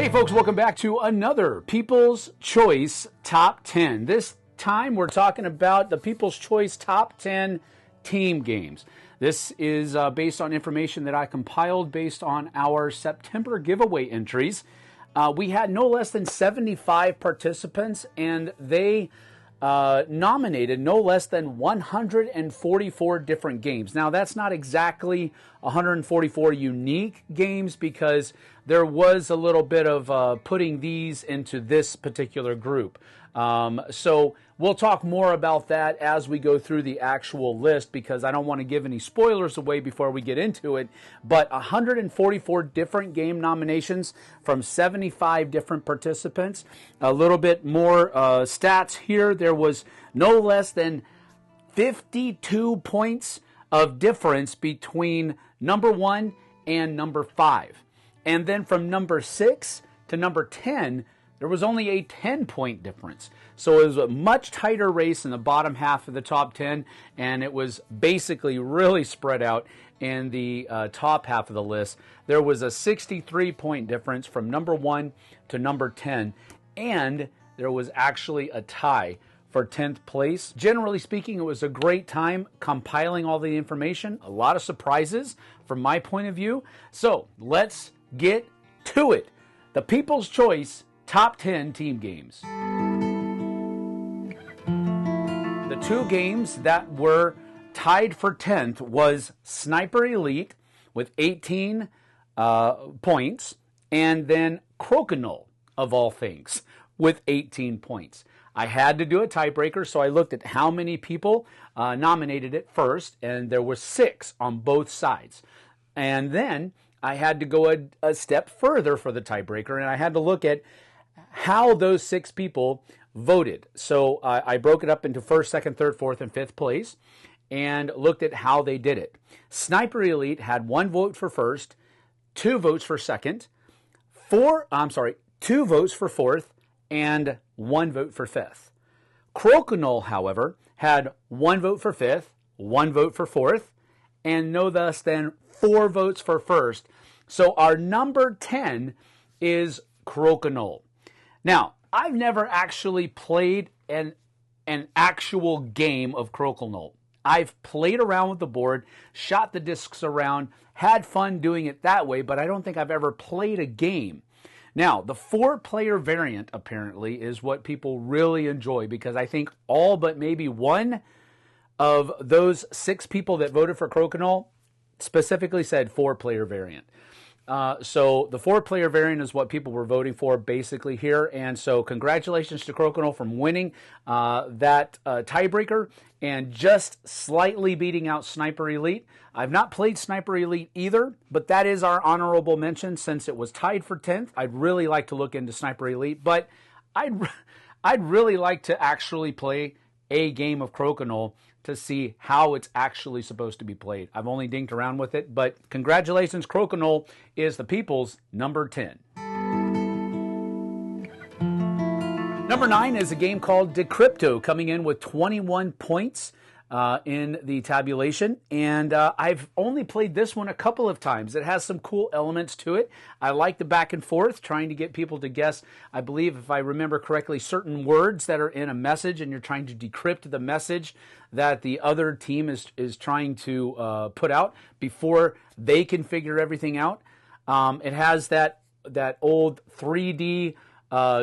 Hey folks, welcome back to another People's Choice Top 10. This time we're talking about the People's Choice Top 10 team games. This is based on information that I compiled based on our September giveaway entries. We had no less than 75 participants, and they nominated no less than 144 different games. Now, that's not exactly 144 unique games because there was a little bit of putting these into this particular group. So we'll talk more about that as we go through the actual list because I don't want to give any spoilers away before we get into it. But 144 different game nominations from 75 different participants. A little bit more stats here. There was no less than 52 points of difference between number 1 and number 5. And then from number 6 to number 10, there was only a 10-point difference. So it was a much tighter race in the bottom half of the top 10, and it was basically really spread out in the top half of the list. There was a 63-point difference from number 1 to number 10, and there was actually a tie for 10th place. Generally speaking, it was a great time compiling all the information. A lot of surprises from my point of view. So let's get to it. The People's Choice Top 10 Team Games. The two games that were tied for 10th was Sniper Elite with 18 points, and then Crokinole, of all things, with 18 points. I had to do a tiebreaker, so I looked at how many people nominated it first, and there were 6 on both sides. And then I had to go a step further for the tiebreaker, and I had to look at how those 6 people voted. So I broke it up into 1st, 2nd, 3rd, 4th, and 5th place and looked at how they did it. Sniper Elite had 1 vote for 1st, 2 votes for 2nd, 2 votes for 4th, and 1 vote for 5th. Crokinole, however, had 1 vote for 5th, 1 vote for 4th, and no less than 4 votes for 1st. So our number 10 is Crokinole. Now, I've never actually played an actual game of Crokinole. I've played around with the board, shot the discs around, had fun doing it that way, but I don't think I've ever played a game. Now, the 4-player variant apparently is what people really enjoy because I think all but maybe one of those 6 people that voted for Crokinole specifically said 4-player variant. So the 4-player variant is what people were voting for basically here. And so congratulations to Crokinole from winning that tiebreaker and just slightly beating out Sniper Elite. I've not played Sniper Elite either, but that is our honorable mention since it was tied for 10th. I'd really like to look into Sniper Elite, but I'd really like to actually play a game of Crokinole to see how it's actually supposed to be played. I've only dinked around with it, but congratulations, Crokinole is the people's number 10. Number 9 is a game called Decrypto, coming in with 21 points in the tabulation, and I've only played this one a couple of times. It has some cool elements to it. I like the back and forth, trying to get people to guess, I believe, if I remember correctly, certain words that are in a message, and you're trying to decrypt the message that the other team is trying to put out before they can figure everything out. It has that old 3D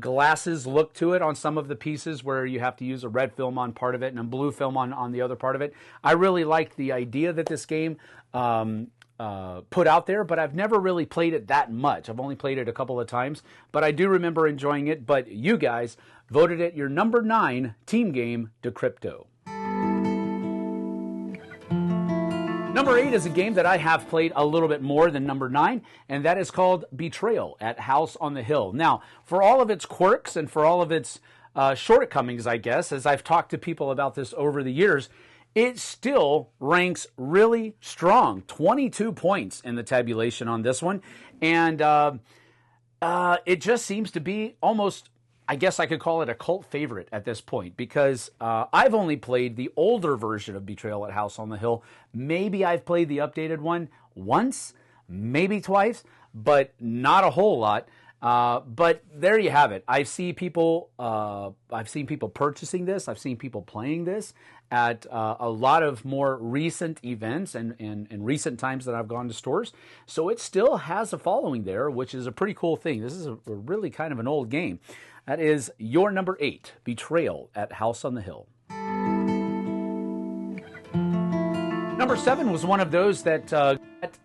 glasses look to it on some of the pieces where you have to use a red film on part of it and a blue film on the other part of it. I really liked the idea that this game put out there, but I've never really played it that much. I've only played it a couple of times, but I do remember enjoying it. But you guys voted it your number 9 team game, Decrypto. Number 8 is a game that I have played a little bit more than number 9, and that is called Betrayal at House on the Hill. Now, for all of its quirks and for all of its shortcomings, I guess, as I've talked to people about this over the years, it still ranks really strong. 22 points in the tabulation on this one, and it just seems to be almost, I guess I could call it a cult favorite at this point because I've only played the older version of Betrayal at House on the Hill. Maybe I've played the updated one once, maybe twice, but not a whole lot. But there you have it. I've seen people purchasing this. I've seen people playing this at a lot of more recent events and recent times that I've gone to stores. So it still has a following there, which is a pretty cool thing. This is a really kind of an old game. That is your number 8, Betrayal at House on the Hill. Number 7 was one of those that got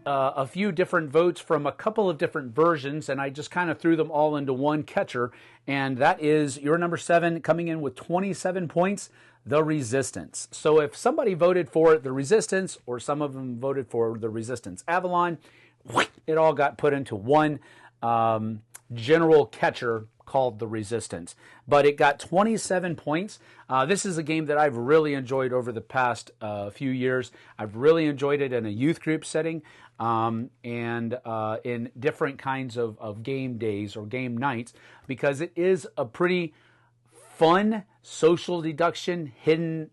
a few different votes from a couple of different versions, and I just kind of threw them all into one catcher, and that is your number 7 coming in with 27 points, The Resistance. So if somebody voted for The Resistance, or some of them voted for The Resistance Avalon, it all got put into one general catcher called The Resistance. But it got 27 points. This is a game that I've really enjoyed over the past few years. I've really enjoyed it in a youth group setting and in different kinds of game days or game nights, because it is a pretty fun social deduction, hidden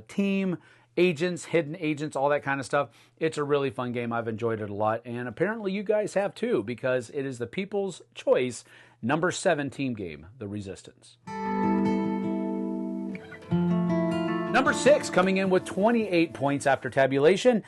team, agents, hidden agents, all that kind of stuff. It's a really fun game. I've enjoyed it a lot, and apparently you guys have too, because it is the People's Choice number 7 team game, The Resistance. Number 6, coming in with 28 points after tabulation,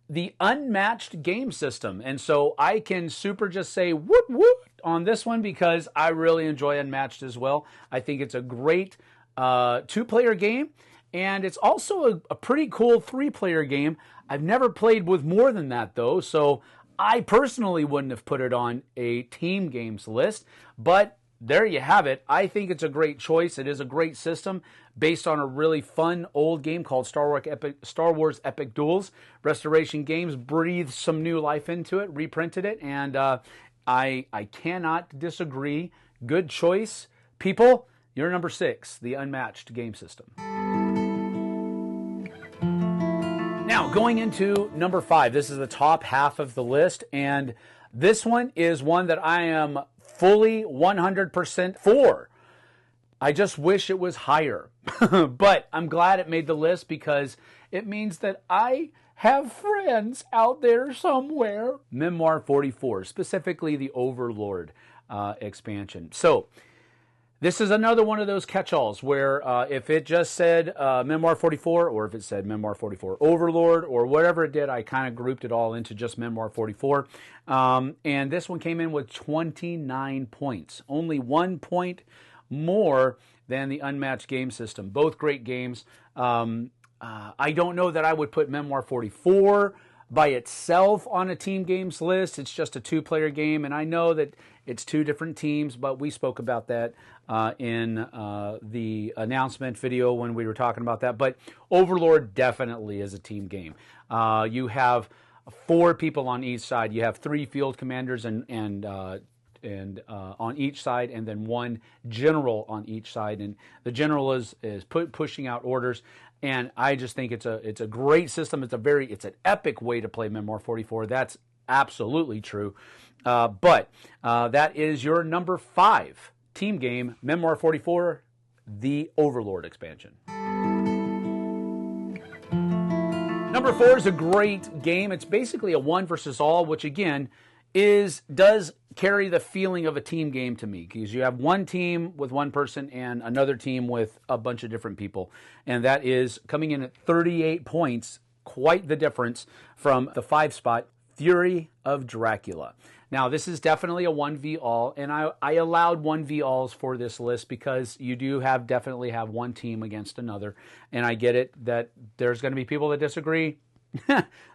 the Unmatched game system. And so I can super just say whoop whoop on this one, because I really enjoy Unmatched as well. I think it's a great 2-player game, and it's also a pretty cool 3-player game. I've never played with more than that though, so I personally wouldn't have put it on a team games list, but there you have it. I think it's a great choice. It is a great system based on a really fun old game called Star Wars Epic Duels. Restoration Games breathed some new life into it, reprinted it, and I cannot disagree. Good choice. People, you're number 6, the Unmatched game system. Now, going into number 5, this is the top half of the list, and this one is one that I am fully 100% for. I just wish it was higher, but I'm glad it made the list, because it means that I have friends out there somewhere. Memoir 44, specifically the Overlord expansion. So, this is another one of those catch-alls where if it just said Memoir 44, or if it said Memoir 44 Overlord, or whatever it did, I kind of grouped it all into just Memoir 44. And this one came in with 29 points. Only 1 point more than the Unmatched game system. Both great games. I don't know that I would put Memoir 44 by itself on a team games list. It's just a 2-player game, and I know that it's 2 different teams, but we spoke about that in the announcement video when we were talking about that. But Overlord definitely is a team game. You have 4 people on each side. You have 3 field commanders and on each side, and then 1 general on each side. And the general is pushing out orders. And I just think it's a great system. It's an epic way to play Memoir 44. That's absolutely true. But that is your number 5 team game, Memoir 44, the Overlord expansion. Number 4 is a great game. It's basically a 1 versus all, which again does carry the feeling of a team game to me, because you have one team with one person and another team with a bunch of different people, and that is coming in at 38 points, quite the difference from the 5 spot, Fury of Dracula. Now, this is definitely a 1v-all, and I allowed 1v-alls for this list because you do definitely have one team against another, and I get it that there's going to be people that disagree.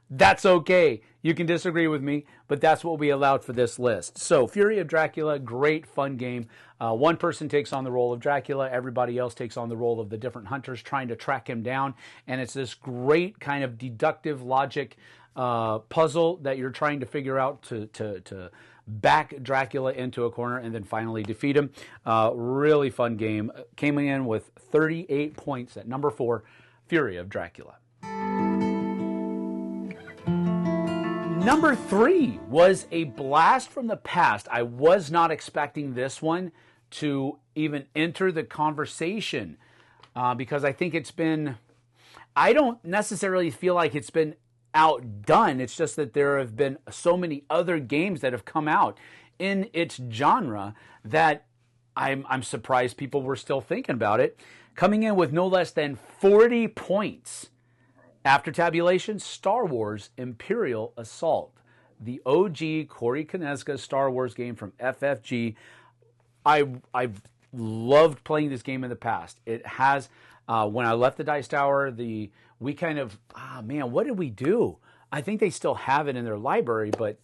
That's okay. You can disagree with me, but that's what we allowed for this list. So, Fury of Dracula, great fun game. One person takes on the role of Dracula. Everybody else takes on the role of the different hunters trying to track him down. And it's this great kind of deductive logic puzzle that you're trying to figure out to back Dracula into a corner and then finally defeat him. Really fun game. Came in with 38 points at number 4, Fury of Dracula. Number 3 was a blast from the past. I was not expecting this one to even enter the conversation because I think I don't necessarily feel like it's been outdone. It's just that there have been so many other games that have come out in its genre that I'm surprised people were still thinking about it. Coming in with no less than 40 points. After tabulation, Star Wars Imperial Assault. The OG Corey Konieczka Star Wars game from FFG. I've loved playing this game in the past. It has, when I left the Dice Tower, we kind of, man, what did we do? I think they still have it in their library, but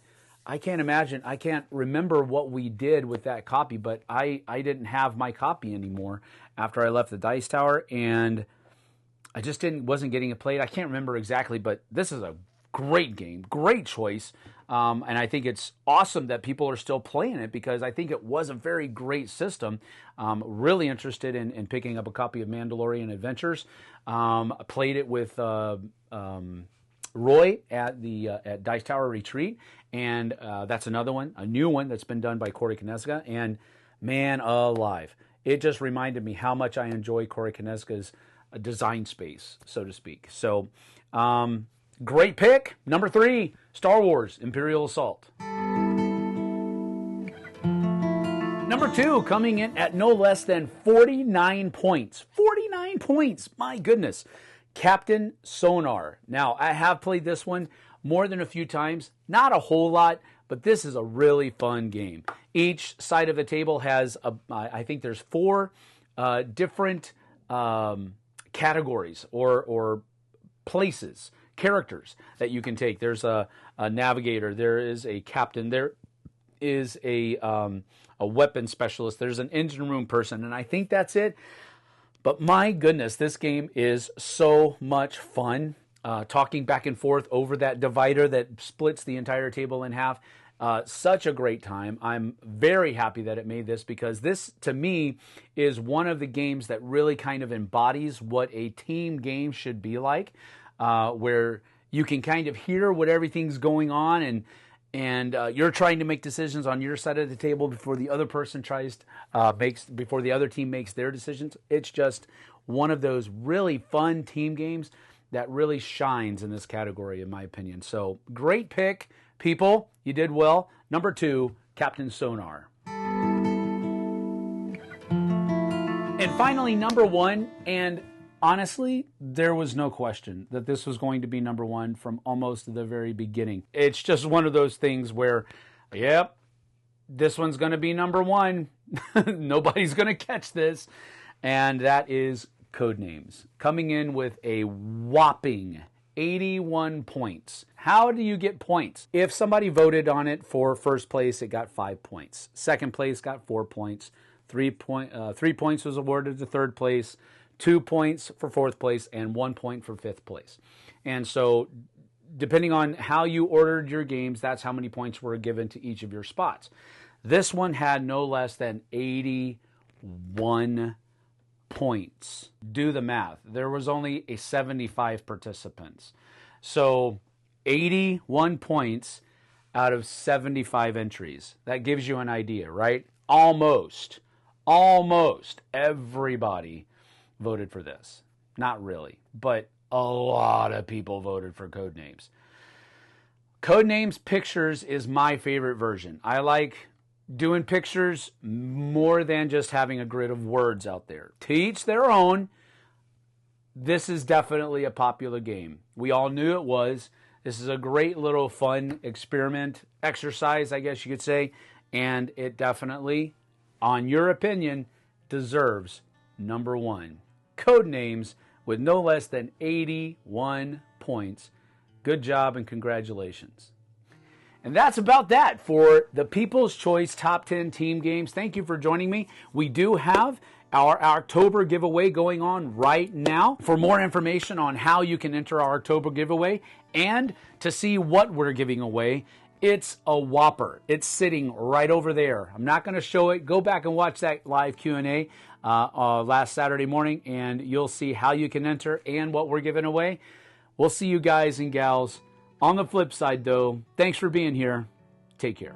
I can't remember what we did with that copy, but I didn't have my copy anymore after I left the Dice Tower, and I just wasn't getting it played. I can't remember exactly, but this is a great game, great choice, and I think it's awesome that people are still playing it because I think it was a very great system. Really interested in picking up a copy of Mandalorian Adventures. I played it with Roy at Dice Tower Retreat, and that's another one, a new one that's been done by Corey Konieczka, and man alive, it just reminded me how much I enjoy Corey Konieczka's design space, so to speak. So, great pick. Number 3, Star Wars Imperial Assault. Number 2, coming in at no less than 49 points. 49 points, my goodness. Captain Sonar. Now, I have played this one more than a few times. Not a whole lot, but this is a really fun game. Each side of the table has, I think there's 4 different categories or places, characters that you can take. There's a navigator. There is a captain. There is a weapon specialist. There's an engine room person, and I think that's it. But my goodness, this game is so much fun. Talking back and forth over that divider that splits the entire table in half. Such a great time. I'm very happy that it made this because this, to me, is one of the games that really kind of embodies what a team game should be like, where you can kind of hear what everything's going on and you're trying to make decisions on your side of the table before the other person before the other team makes their decisions. It's just one of those really fun team games that really shines in this category, in my opinion. So great pick, people. You did well. Number 2, Captain Sonar. And finally, number 1, and honestly, there was no question that this was going to be number 1 from almost the very beginning. It's just one of those things where, yep, this one's going to be number 1. Nobody's going to catch this. And that is Codenames, coming in with a whopping 81 points. How do you get points? If somebody voted on it for first place, it got 5 points. Second place got 4 points. 3 points was awarded to third place. 2 points for fourth place, and 1 point for fifth place. And so, depending on how you ordered your games, that's how many points were given to each of your spots. This one had no less than 81 points. Do the math. There was only 75 participants. So, 81 points out of 75 entries. That gives you an idea, right? Almost everybody voted for this. Not really, but a lot of people voted for Codenames. Codenames Pictures is my favorite version. I like doing pictures more than just having a grid of words out there. To each their own. This is definitely a popular game. We all knew it was. This is a great little fun exercise, I guess you could say, and it definitely, on your opinion, deserves number 1. Codenames with no less than 81 points. Good job and congratulations. And that's about that for the People's Choice Top 10 Team Games. Thank you for joining me. We do have our October giveaway going on right now. For more information on how you can enter our October giveaway and to see what we're giving away, it's a whopper. It's sitting right over there. I'm not going to show it. Go back and watch that live Q&A last Saturday morning, and you'll see how you can enter and what we're giving away. We'll see you guys and gals on the flip side, though. Thanks for being here. Take care.